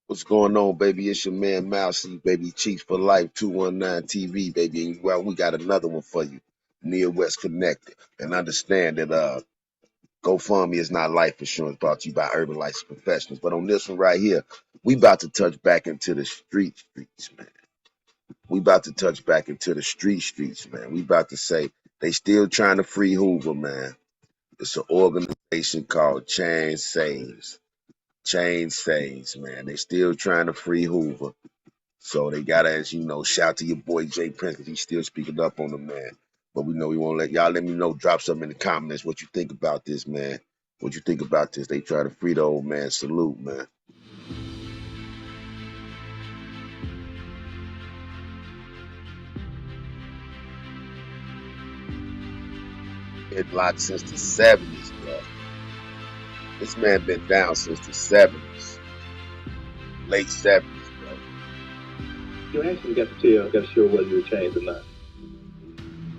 What's going on, baby? It's your man Mousy, baby. Cheats for Life 219 TV, baby. And well, we got another one for you. Near West Connected. And understand that GoFundMe is not life insurance brought to you by Urban Life Professionals. But on this one right here, we about to touch back into the streets, man. We about to touch back into the streets, man. We about to say they still trying to free Hoover, man. It's an organization called Change Saves. Change Saves, man. They still trying to free Hoover. So they gotta, as you know, shout to your boy Jay Prince because he's still speaking up on the man. But we know we won't let y'all let me know. Drop something in the comments what you think about this, man. What you think about this? They try to free the old man. Salute, man. Been locked since the 70s, bro. This man been down since the 70s, late 70s, bro. You actually got to tell, got to show whether you're changed or not.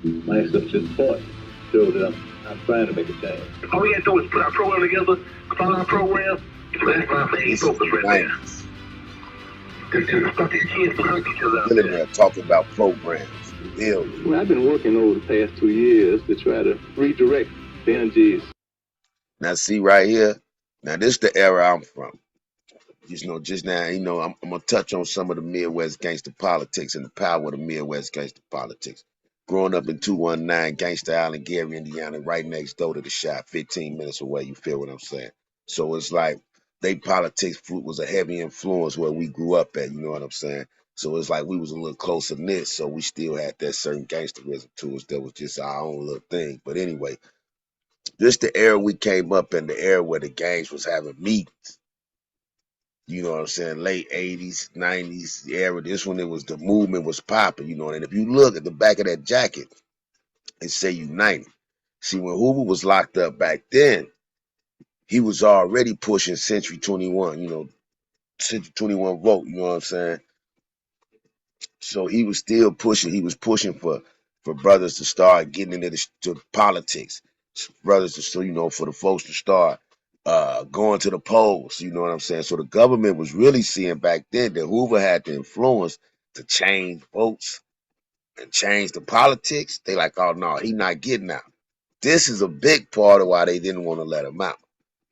My actions just point show that I'm trying to make a change. All we had to do is put our program together, follow our program. That's my main focus right there. And start these kids to hurt each other out Still in there talking about programs. Building. Well, I've been working over the past 2 years to try to redirect the energies. Now see right here. Now this the era I'm from. Just now, I'm gonna touch on some of the Midwest gangster politics and the power of the Midwest gangster politics. Growing up in 219 Gangsta Island, Gary, Indiana, right next door to the shop, 15 minutes away. You feel what I'm saying? So it's like they politics was a heavy influence where we grew up at. You know what I'm saying? So it's like we was a little closer knit, so we still had that certain gangsterism to us. That was just our own little thing. But anyway, this the era we came up in, the era where the gangs was having meetings. You know what I'm saying? Late 80s, 90s era. This one, it was the movement was popping, and if you look at the back of that jacket, it say United. See, when Hoover was locked up back then, he was already pushing Century 21, Century 21 vote, you know what I'm saying? So he was still pushing, he was pushing for brothers to start getting into to politics. Brothers to still, for the folks to start going to the polls, you know what I'm saying? So the government was really seeing back then that Hoover had the influence to change votes and change the politics. They like, oh no, he not getting out. This is a big part of why they didn't want to let him out.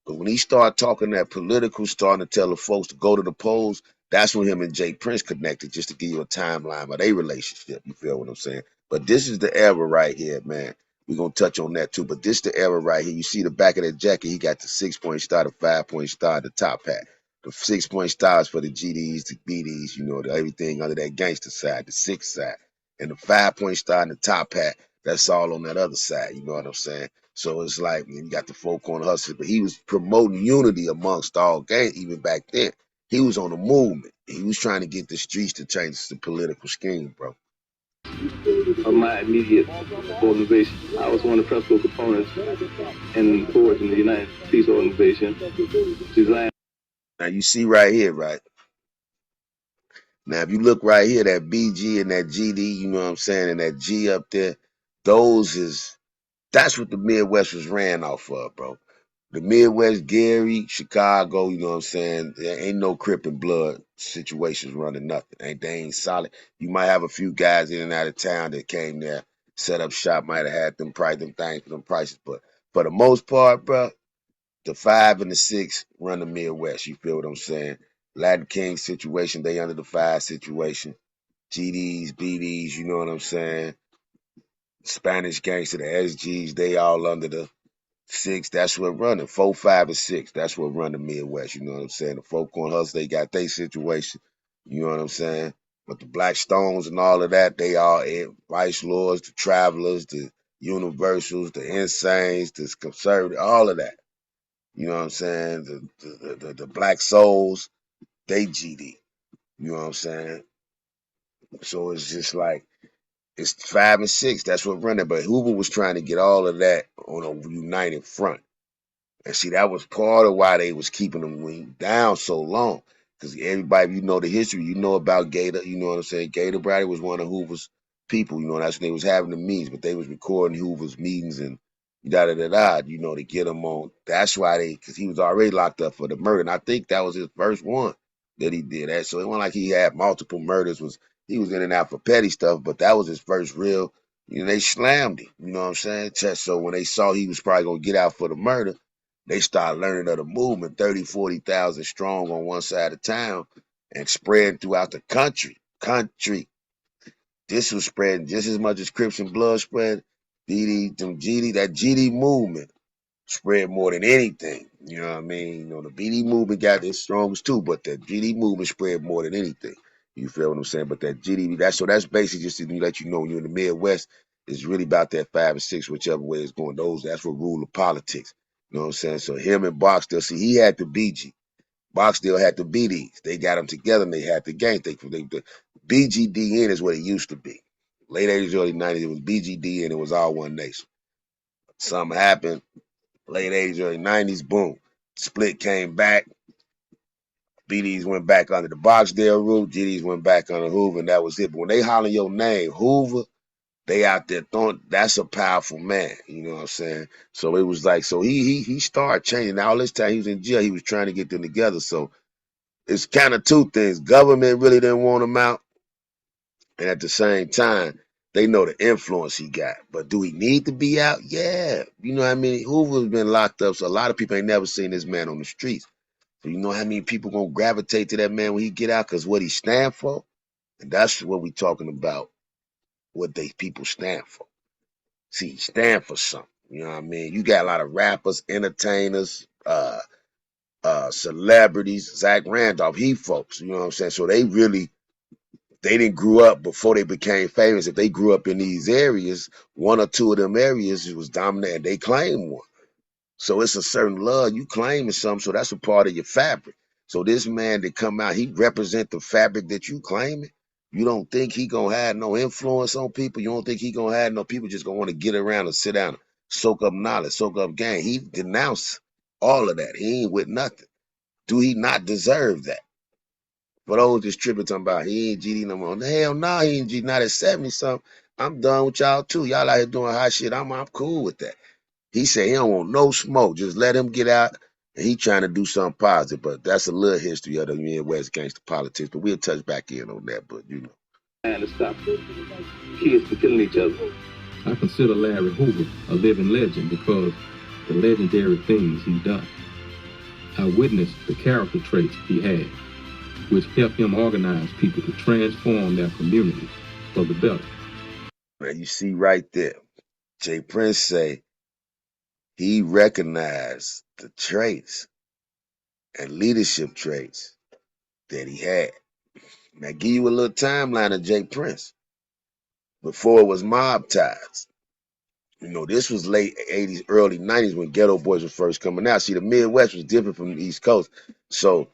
But when he started talking that political, starting to tell the folks to go to the polls, that's when him and Jay Prince connected, just to give you a timeline of their relationship. You feel what I'm saying? But this is the era right here, man. We're going to touch on that too. But this the era right here. You see the back of that jacket, he got the 6-point star, the 5-point star, the top hat. The 6-point stars for the GDs, the BDs, everything under that gangster side, the 6 side. And the 5-point star and the top hat, that's all on that other side. You know what I'm saying? So it's like you got the folk on hustle, but he was promoting unity amongst all gangs even back then. He was on a movement. He was trying to get the streets to change the political scheme, bro. Of my immediate organization, I was one of the principal components and forging the United Peace Organization. Designed. Now you see right here, right? Now if you look right here, that BG and that GD, you know what I'm saying, and that G up there, that's what the Midwest was ran off of, bro. The Midwest, Gary, Chicago, you know what I'm saying? There ain't no Crip and Blood situations running nothing. They ain't solid. You might have a few guys in and out of town that came there, set up shop, might have had them things for them prices. But for the most part, bro, the 5 and the 6 run the Midwest. You feel what I'm saying? Latin King situation, they under the 5 situation. GDs, BDs, you know what I'm saying? Spanish gangster, the SGs, they all under the 6, that's what running. 4, 5, and 6, that's what run the Midwest. You know what I'm saying? The folk on hustle, they got their situation. You know what I'm saying? But the Black Stones and all of that, they all Vice Lords, the Travelers, the Universals, the Insanes, the Conservative, all of that. You know what I'm saying? The Black Souls, they GD. You know what I'm saying? So it's just like, it's 5 and 6, that's what running. But Hoover was trying to get all of that on a united front. And see, that was part of why they was keeping them down so long. Because everybody, you know the history, you know about Gator, you know what I'm saying? Gator Brady was one of Hoover's people, that's when they was having the meetings, but they was recording Hoover's meetings and da-da-da-da, to get him on. That's why because he was already locked up for the murder. And I think that was his first one. that he did that. So it wasn't like he had multiple murders. He was in and out for petty stuff, but that was his first real. They slammed him. You know what I'm saying? So when they saw he was probably gonna get out for the murder, they started learning of the movement. 30, 40,000 strong on one side of town, and spreading throughout the country. This was spreading just as much as Crips and Blood spread. That GD movement spread more than anything. You know what I mean? The BD movement got its strongs too, but the GD movement spread more than anything. You feel what I'm saying? But that GD, that's basically just to let you know when you're in the Midwest, it's really about that 5 and 6, whichever way it's going. That's what rule of politics. You know what I'm saying? So him and Boxdale, see, he had the BG. Boxdale had the BDs. They got them together and they had the gang thing. The BGDN is what it used to be. Late 80s, early 90s, it was BGD and it was all one nation. Something happened. Late 80s, early 90s, boom. Split came back. BDs went back under the Boxdale rule. GDs went back under Hoover, and that was it. But when they holler your name, Hoover, they out there throwing, that's a powerful man. You know what I'm saying? So it was like, so he started changing. Now, all this time he was in jail, he was trying to get them together. So it's kind of two things. Government really didn't want him out. And at the same time, they know the influence he got. But do he need to be out? Yeah. You know what I mean? Hoover's been locked up, so a lot of people ain't never seen this man on the streets. So you know how many people gonna gravitate to that man when he get out? Because what he stand for? And that's what we talking about, what they people stand for. See, he stand for something. You know what I mean? You got a lot of rappers, entertainers, celebrities, Zach Randolph, he folks, you know what I'm saying? So they didn't grow up before they became famous. If they grew up in these areas, one or two of them areas was dominant and they claimed one. So it's a certain love you claiming something, so that's a part of your fabric. So this man that come out, he represent the fabric that you claiming. You don't think he gonna have no influence on people? You don't think he gonna have no people just gonna want to get around and sit down and soak up knowledge, soak up game? He denounced all of that. He ain't with nothing. Do he not deserve that? For those just tripping talking about he ain't GD no more. Hell no, he ain't GD not at 70 something. I'm done with y'all too. Y'all out here doing hot shit. I'm cool with that. He said he don't want no smoke. Just let him get out. And he trying to do something positive. But that's a little history of the Midwest gangster politics. But we'll touch back in on that. But And to stop kids from killing each other. I consider Larry Hoover a living legend because the legendary things he done. I witnessed the character traits he had, which helped him organize people to transform their communities for the better. Now you see right there, Jay Prince say he recognized the traits and leadership traits that he had. Now give you a little timeline of Jay Prince before it was mob ties. This was late 80s, early 90s when Ghetto Boys were first coming out. See, the Midwest was different from the East Coast. So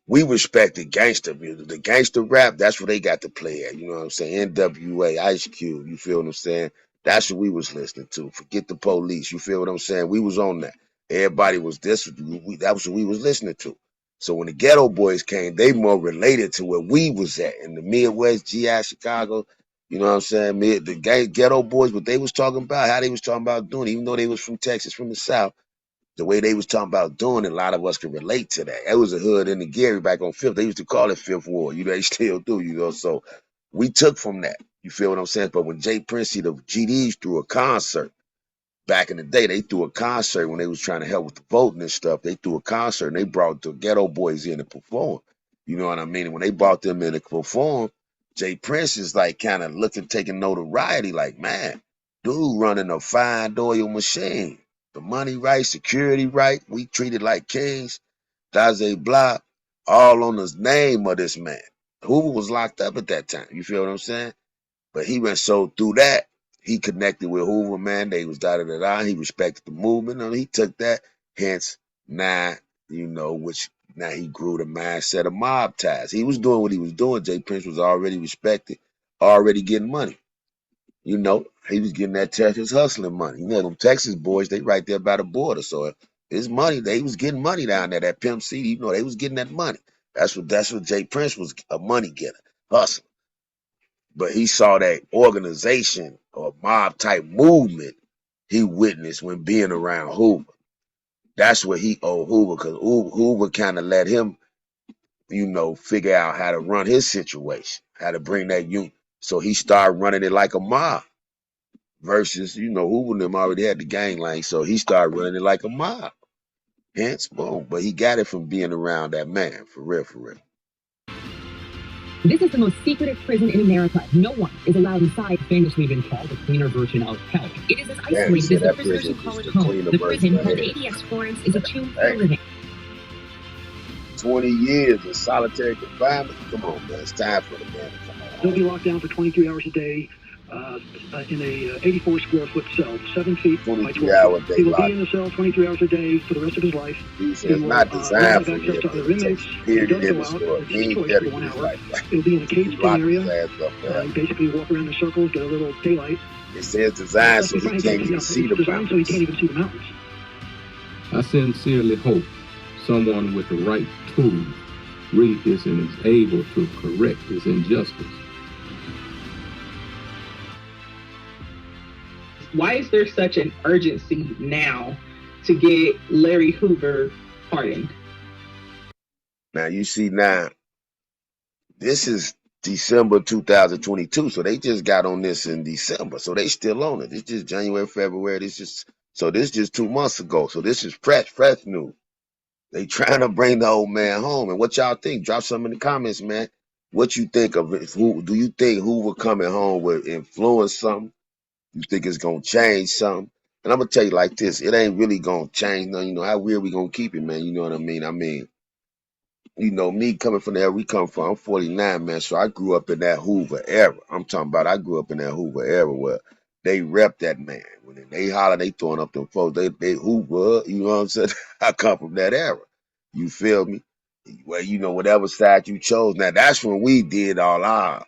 we respected gangster music. The gangster rap, that's what they got to play at. You know what I'm saying? NWA, Ice Cube, you feel what I'm saying? That's what we was listening to. Forget the police. You feel what I'm saying? We was on that. Everybody was this. That was what we was listening to. So when the Ghetto Boys came, they more related to where we was at in the Midwest, GI, Chicago. You know what I'm saying? The Ghetto Boys, what they was talking about, how they was talking about doing it, even though they was from Texas, from the South, the way they was talking about doing it, a lot of us can relate to that. It was a hood in the Gary back on Fifth. They used to call it Fifth Ward. They still do, So we took from that. You feel what I'm saying? But when Jay Prince, see the GDs threw a concert back in the day, they threw a concert when they was trying to help with the voting and stuff. They threw a concert and they brought the Ghetto Boys in to perform. You know what I mean? And when they brought them in to perform, Jay Prince is like kind of taking notoriety, like, man, dude running a fine oil machine. The money right, security right, we treated like kings. Daze Blah, all on the name of this man. Hoover was locked up at that time. You feel what I'm saying? But he went so through that, he connected with Hoover, man. They was da-da-da-da. He respected the movement, and he took that. Hence, now, which now he grew the mindset of mob ties. He was doing what he was doing. Jay Prince was already respected, already getting money. He was getting that Texas hustling money. Them Texas boys, they right there by the border. So his money, they was getting money down there. That Pimp C, they was getting that money. That's what Jay Prince was, a money getter, hustling. But he saw that organization or mob type movement he witnessed when being around Hoover. That's what he owed Hoover, because Hoover kind of let him figure out how to run his situation, how to bring that unit. So he started running it like a mob versus, Hoover and them already had the gang lane. So he started running it like a mob. Hence, boom. But he got it from being around that man, for real, for real. This is the most secretive prison in America. No one is allowed inside. Famously been called the cleaner version of hell. It is as isolated as the prisoners who call it home. The prison called ADX Florence is a tomb for the living. 20 years of solitary confinement. Come on, man. It's time for the man to come on. They'll be locked down for 23 hours a day in a 84 square foot cell, 7 feet by 12 feet. He will be in the cell 23 hours a day for the rest of his life. It's not designed for access to other inmates. He does go out. It's his choice for 1 hour. It'll be in a caged-in area. You basically walk around in circles, get a little daylight. It says designed so he can't even see the mountains. So he can't even see the mountains. I sincerely hope someone with the right tools read this and is able to correct this injustice. Why is there such an urgency now to get Larry Hoover pardoned? Now, you see now, this is December 2022, so they just got on this in December, so they still on it. It's just January, February. This is 2 months ago, so this is fresh news. They trying to bring the old man home, and what y'all think? Drop some in the comments, man. What you think of it? Do you think Hoover coming home will influence something? You think it's gonna change something? And I'm gonna tell you like this: it ain't really gonna change nothing. How weird we gonna keep it, man? You know what I mean? Me coming from the era we come from, I'm 49, man. So I grew up in that Hoover era. I'm talking about I grew up in that Hoover era where they rep that man. When they holler, they throwing up them folks. They Hoover, you know what I'm saying? I come from that era. You feel me? Well, whatever side you chose. Now that's when we did all our.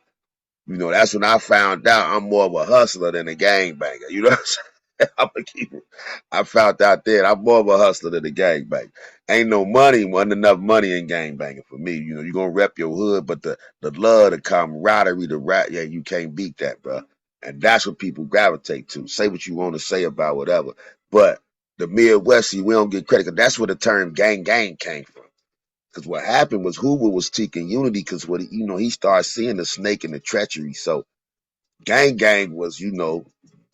That's when I found out I'm more of a hustler than a gangbanger. You know what I'm saying? I'm gonna keep it. I found out that I'm more of a hustler than a gangbanger. Ain't no money, wasn't enough money in gangbanging for me. You're gonna rep your hood, but the love, the camaraderie, you can't beat that, bro. And that's what people gravitate to. Say what you want to say about whatever. But the Midwest, we don't get credit, 'cause that's where the term gang came from. Because what happened was Hoover was seeking unity because he started seeing the snake and the treachery. So gang was,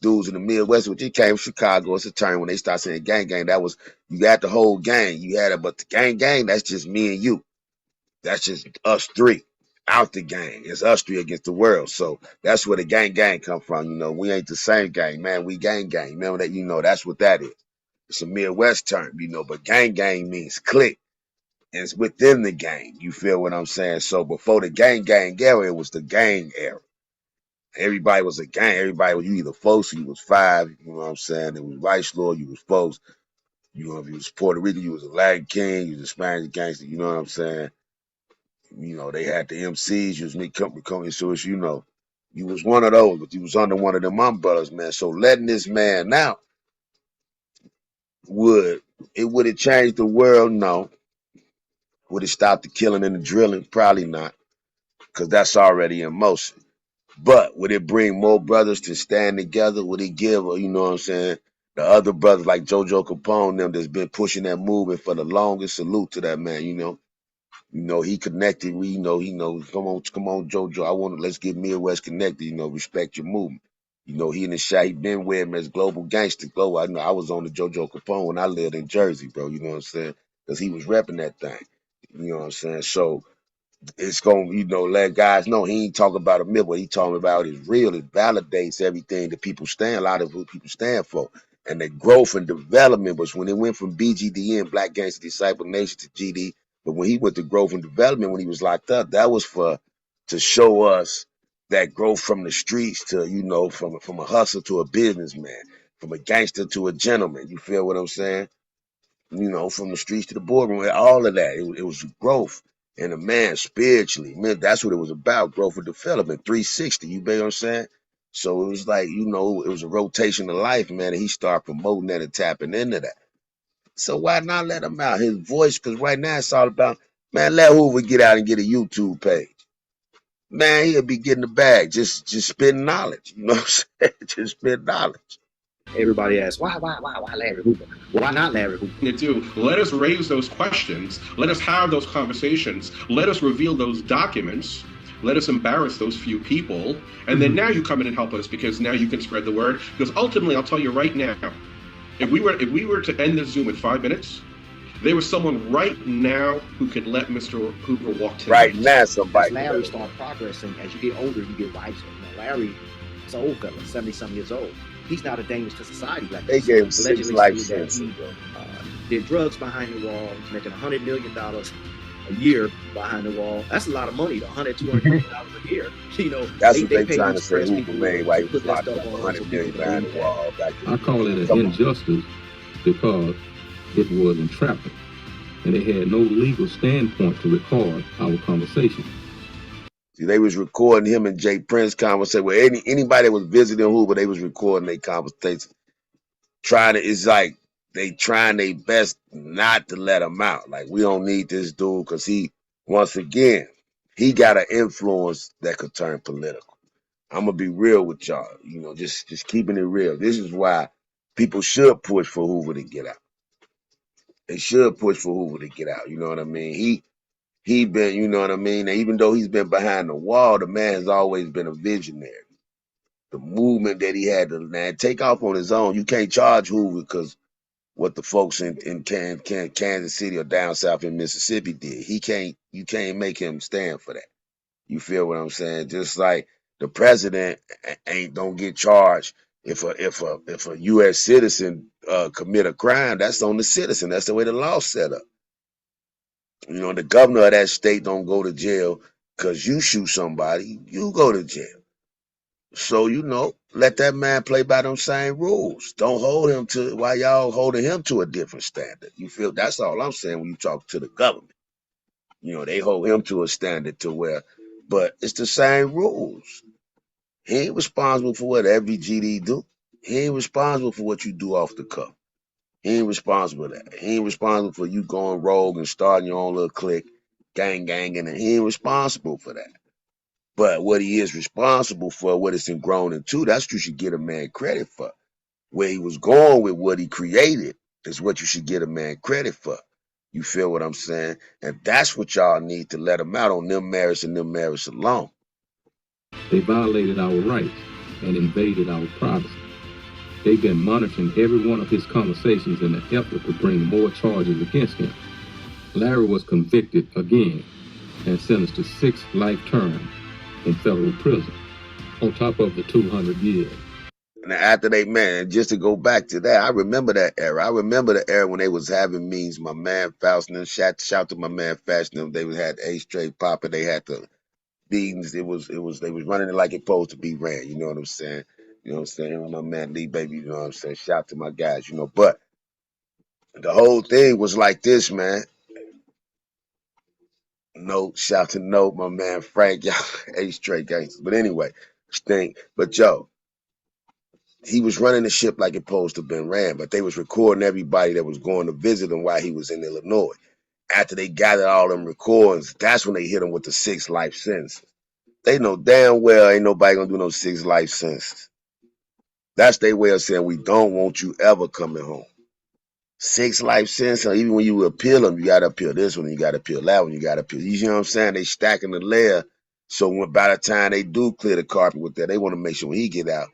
dudes in the Midwest, which it came from Chicago. It's a term when they start saying gang. That was, you got the whole gang. You had it, but the gang, that's just me and you. That's just us three out the gang. It's us three against the world. So that's where the gang come from. We ain't the same gang, man. We gang. Remember that, that's what that is. It's a Midwest term, but gang means clique. And it's within the gang. You feel what I'm saying? So before the gang era, it was the gang era. Everybody was a gang. Everybody was, you either folks, you was five, you know what I'm saying? It was Vice Lord, you was folks. If you was Puerto Rican, you was a Latin King, you was a Spanish gangster, you know what I'm saying? They had the MCs, you was me coming, so it's, you was one of those, but you was under one of them umbrellas, man. So letting this man out, would it change the world? No. Would it stop the killing and the drilling? Probably not, because that's already in motion. But would it bring more brothers to stand together? Would it give, the other brothers like JoJo Capone, them that's been pushing that movement for the longest? Salute to that man, he connected. He knows. Come on, JoJo. Let's get Midwest connected. Respect your movement. He and the shot, he been with him as global gangster. I know I was on the JoJo Capone when I lived in Jersey, bro. You know what I'm saying? Because he was repping that thing. You know what I'm saying? So it's going to, let guys know he ain't talking about a myth. What he talking about is real. It validates everything that a lot of what people stand for. And the growth and development was when it went from BGDN, Black Gangster Disciple Nation, to GD. But when he went to growth and development, when he was locked up, that was to show us that growth from the streets to, from a hustler to a businessman, from a gangster to a gentleman. You feel what I'm saying? From the streets to the boardroom, all of that. It was growth. And a man spiritually, man, that's what it was about, growth and development, 360, you know what I'm saying? So it was like, it was a rotation of life, man, and he started promoting that and tapping into that. So why not let him out? His voice, because right now it's all about, man, let Hoover get out and get a YouTube page. Man, he'll be getting the bag, just spitting knowledge, you know what I'm saying? Just spitting knowledge. Everybody asks, why Larry Hoover? Why not Larry Hoover? To do. Let us raise those questions. Let us have those conversations. Let us reveal those documents. Let us embarrass those few people. And then now you come in and help us, because now you can spread the word. Because ultimately, I'll tell you right now, if we were to end this Zoom in 5 minutes, there was someone right now who could let Mr. Hoover walk 10 Right minutes. now, somebody. As Larry starts progressing, as you get older, you get wiser. Larry is an old fella, 70-some years old. He's not a danger to society like they this. gave him 6 life Allegedly, sentences. did drugs behind the wall. He's making $100 million a year behind the wall. That's a lot of money, $100, $200 million a year. You know, that's what they pay trying to these say press Hoover people made to while he put was that locked stuff up, on so 100 million people can behind the believe wall. I call it an injustice because it was entrapment, and they had no legal standpoint to record our conversation. See, they was recording him and Jay Prince conversation. Well, anybody that was visiting Hoover, they was recording their conversation. It's like they trying their best not to let him out. Like, we don't need this dude because he, once again, he got an influence that could turn political. I'm gonna be real with y'all. You know, just keeping it real. This is why people should push for Hoover to get out. They should push for Hoover to get out. You know what I mean? He been, you know what I mean? And even though he's been behind the wall, the man has always been a visionary. The movement that he had to take off on his own. You can't charge Hoover because what the folks in Kansas City or down south in Mississippi did. You can't make him stand for that. You feel what I'm saying? Just like the president don't get charged if a U.S. citizen commit a crime. That's on the citizen. That's the way the law's set up. You know, the governor of that state don't go to jail because you shoot somebody. You go to jail. So, you know, let that man play by them same rules. Don't hold him to, why y'all holding him to a different standard? You feel, that's all I'm saying when you talk to the government. You know, they hold him to a standard to where, but it's the same rules. He ain't responsible for what every GD do. He ain't responsible for what you do off the cuff. He ain't responsible for that. He ain't responsible for you going rogue and starting your own little clique, gang, and he ain't responsible for that. But what he is responsible for, what it's grown into, that's what you should get a man credit for. Where he was going with what he created is what you should get a man credit for. You feel what I'm saying? And that's what y'all need to let him out on them merits and them merits alone. They violated our rights and invaded our privacy. They've been monitoring every one of his conversations in an effort to bring more charges against him. Larry was convicted again and sentenced to 6 life terms in federal prison, on top of the 200 years. And after they, man, just to go back to that, I remember that era. I remember the era when they was having meetings. My man Faust and them, shout to my man Fashion. They had A Straight Papa. They had the meetings. They was running it like it supposed to be ran. You know what I'm saying? You know what I'm saying? My man Lee Baby, you know what I'm saying? Shout to my guys, you know. But the whole thing was like this, man. Shout to my man Frank, y'all, A Straight Gangsters. But anyway, but yo, he was running the ship like it supposed to have been ran, but they was recording everybody that was going to visit him while he was in Illinois. After they gathered all them recordings, that's when they hit him with the 6 life sentences. They know damn well ain't nobody gonna do no 6 life sentences. That's their way of saying we don't want you ever coming home. 6 life sentences, even when you appeal them, you gotta appeal this one, you gotta appeal that one, you gotta appeal. You know what I'm saying? They stacking the layer. So by the time they do clear the carpet with that, they want to make sure when he get out,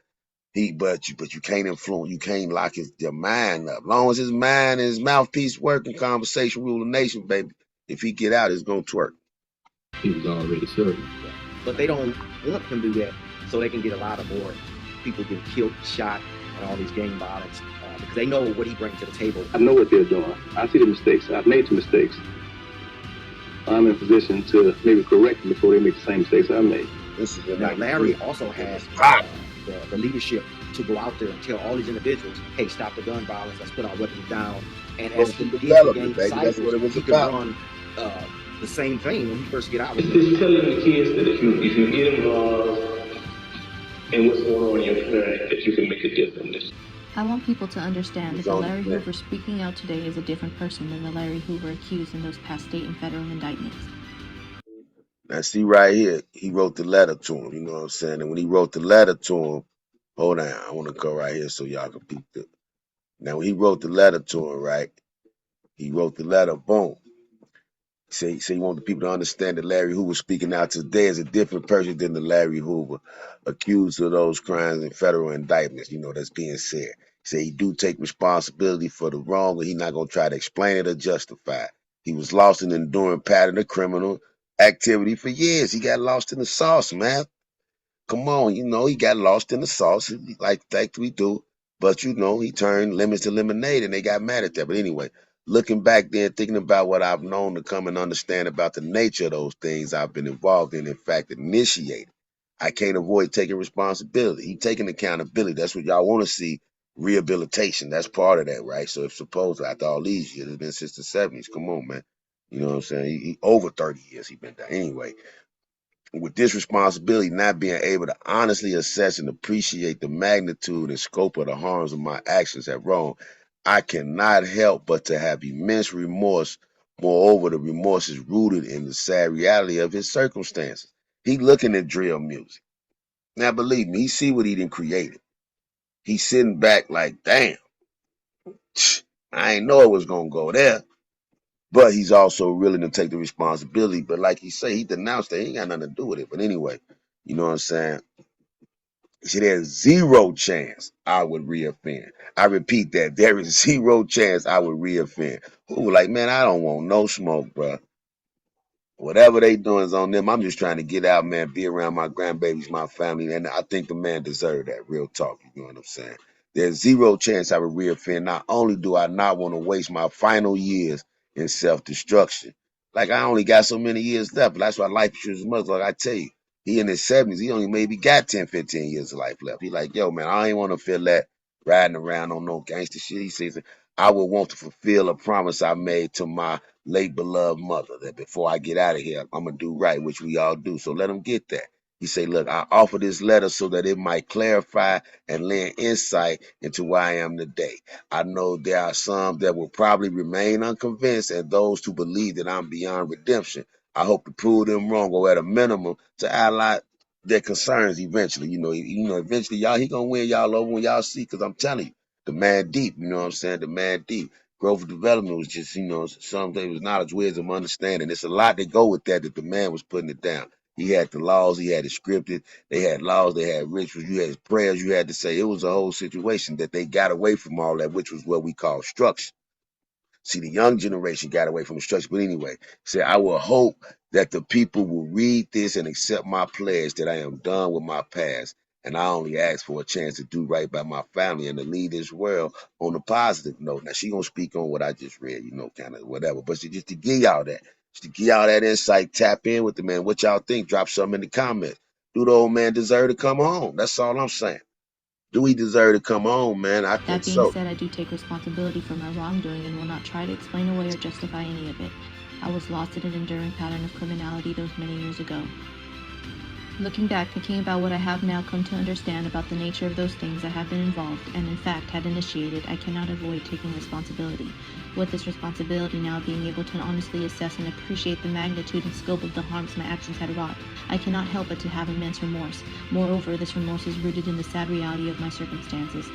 but you can't influence, you can't lock your mind up. As long as his mind and his mouthpiece working, conversation rule the nation, baby. If he get out, it's gonna twerk. He was already serving. But they don't want him to do that so they can get a lot of more people get killed, shot, and all these gang violence because they know what he brings to the table. I know what they're doing. I see the mistakes. I've made some mistakes. I'm in a position to maybe correct them before they make the same mistakes I made. Now, Larry also has the leadership to go out there and tell all these individuals, hey, stop the gun violence, let's put our weapons down. And as he did the gang disciples, he could run the same thing when he first get out. It's telling the kids that if you get involved in what's going on in your planet, that you can make a difference. I want people to understand that the Larry Hoover speaking out today is a different person than the Larry Hoover accused in those past state and federal indictments. Now see right here, he wrote the letter to him, you know what I'm saying? And when he wrote the letter to him, Hold on, I want to go right here so y'all can peep it. Now, when he wrote the letter to him, right? He wrote the letter, boom. Say he wanted the people to understand that Larry Hoover speaking out today is a different person than the Larry Hoover accused of those crimes in federal indictments, that's being said. Say he do take responsibility for the wrong, and he not going to try to explain it or justify it. He was lost in an enduring pattern of criminal activity for years. He got lost in the sauce, man. Come on, he got lost in the sauce like we do. But, he turned lemons to lemonade and they got mad at that. But anyway, looking back then, thinking about what I've known to come and understand about the nature of those things I've been involved in fact, initiated, I can't avoid taking responsibility. He taking accountability. That's what y'all want to see. Rehabilitation. That's part of that, right? So if supposed after all these years, it's been since the 70s. Come on, man. You know what I'm saying? He over 30 years he been down. Anyway, with this responsibility not being able to honestly assess and appreciate the magnitude and scope of the harms of my actions have wrong, I cannot help but to have immense remorse. Moreover, the remorse is rooted in the sad reality of his circumstances. He looking at drill music. Now, believe me, he see what he done created. He's sitting back like, damn, I ain't know it was going to go there. But he's also willing to take the responsibility. But like he say, he denounced it. He ain't got nothing to do with it. But anyway, you know what I'm saying? See, there's zero chance I would reoffend. I repeat that. There is zero chance I would reoffend. Who like, man, I don't want no smoke, bro. Whatever they doing is on them. I'm just trying to get out, man, be around my grandbabies, my family. And I think the man deserved that. Real talk. You know what I'm saying? There's zero chance I would reoffend. Not only do I not want to waste my final years in self-destruction. Like, I only got so many years left. But that's why life is much. Like I tell you, he in his 70s. He only maybe got 10, 15 years of life left. He like, yo, man, I ain't want to feel that riding around on no gangster shit. He says, I would want to fulfill a promise I made to my late beloved mother that before I get out of here, I'm going to do right, which we all do. So let him get that. He say, look, I offer this letter so that it might clarify and lend insight into where I am today. I know there are some that will probably remain unconvinced and those who believe that I'm beyond redemption. I hope to prove them wrong or at a minimum to ally their concerns eventually. Eventually y'all, he going to win y'all over when y'all see, because I'm telling you, the man deep, you know what I'm saying? The man deep. Growth and development was just, something was knowledge, wisdom, understanding. It's a lot to go with that the man was putting it down. He had the laws, he had it scripted. They had laws, they had rituals, you had prayers you had to say. It was a whole situation that they got away from all that, which was what we call structure. See, the young generation got away from the structure. But anyway, I will hope that the people will read this and accept my pledge that I am done with my past. And I only ask for a chance to do right by my family and to lead this world on a positive note. Now, she going to speak on what I just read, kind of whatever. But just to give y'all that, insight, tap in with the man. What y'all think? Drop something in the comments. Do the old man deserve to come home? That's all I'm saying. Do he deserve to come home, man? I think so. That being said, I do take responsibility for my wrongdoing and will not try to explain away or justify any of it. I was lost in an enduring pattern of criminality those many years ago. Looking back, thinking about what I have now come to understand about the nature of those things I have been involved and in fact had initiated, I cannot avoid taking responsibility. With this responsibility now being able to honestly assess and appreciate the magnitude and scope of the harms my actions had wrought, I cannot help but to have immense remorse. Moreover, this remorse is rooted in the sad reality of my circumstances.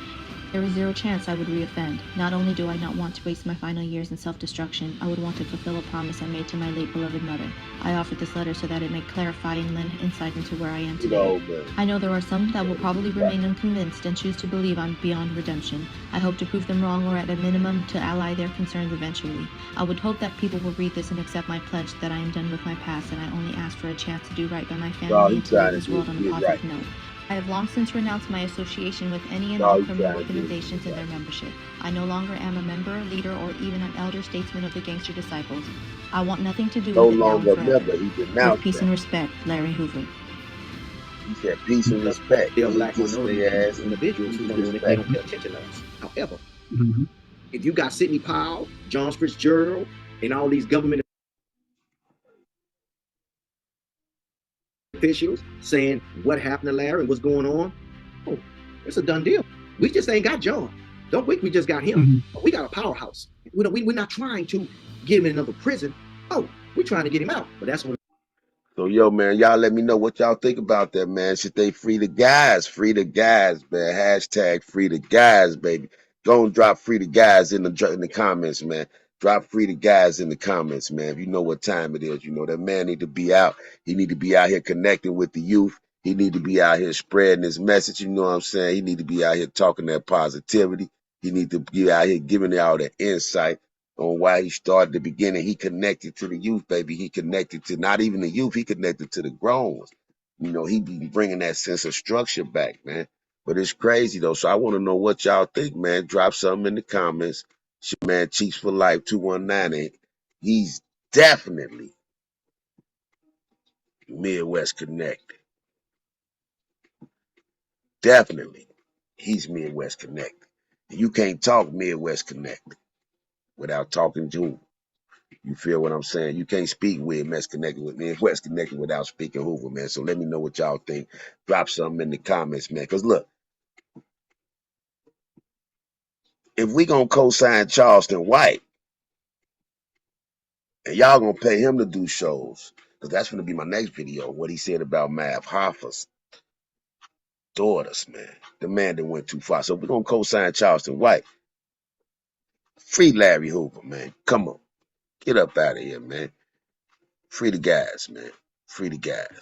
There is zero chance I would reoffend. Not only do I not want to waste my final years in self-destruction, I would want to fulfill a promise I made to my late beloved mother. I offered this letter so that it may clarify and lend insight into where I am today. I know there are some that will probably remain unconvinced and choose to believe I'm beyond redemption. I hope to prove them wrong or at a minimum to ally their concerns eventually. I would hope that people will read this and accept my pledge that I am done with my past and I only ask for a chance to do right by my family and to leave this world on a positive note. I have long since renounced my association with any and all criminal organizations and their membership. I no longer am a member, leader, or even an elder statesman of the Gangster disciples. I want nothing to do with it now and forever. With peace and respect, Larry Hoover. He said peace and respect. They're black minorities, individuals who don't pay attention to us. However, if you got Sidney Powell, John Fitzgerald, and all these government officials saying what happened to Larry and what's going on, it's a done deal. We just ain't got John. Don't think we just got him. We got a powerhouse. We're not trying to get him in another prison. We're trying to get him out. But that's when So, yo, man, y'all let me know what y'all think about that, man. Should they free the guys? Free the guys, man. Hashtag free the guys, baby. Go and drop free the guys in the comments, man. Drop free the guys in the comments, man. If you know what time it is, you know that man need to be out. He need to be out here connecting with the youth. He need to be out here spreading his message. You know what I'm saying? He need to be out here talking that positivity. He need to be out here giving y'all the insight on why he started the beginning. He connected to the youth, baby. He connected to not even the youth. He connected to the grown ones. You know, he be bringing that sense of structure back, man. But it's crazy, though. So I want to know what y'all think, man. Drop something in the comments. It's your man, Cheeks for Life 219. He's definitely Midwest connected. Definitely. He's Midwest connected. You can't talk Midwest connected without talking to him. You feel what I'm saying? You can't speak Midwest connected without speaking Hoover, man. So let me know what y'all think. Drop something in the comments, man. Because look, if we gonna co-sign Charleston White, and y'all gonna pay him to do shows, because that's gonna be my next video, what he said about Mav Hoffa's daughters, man. The man that went too far. So if we're gonna co-sign Charleston White, free Larry Hoover, man. Come on. Get up out of here, man. Free the guys, man. Free the guys.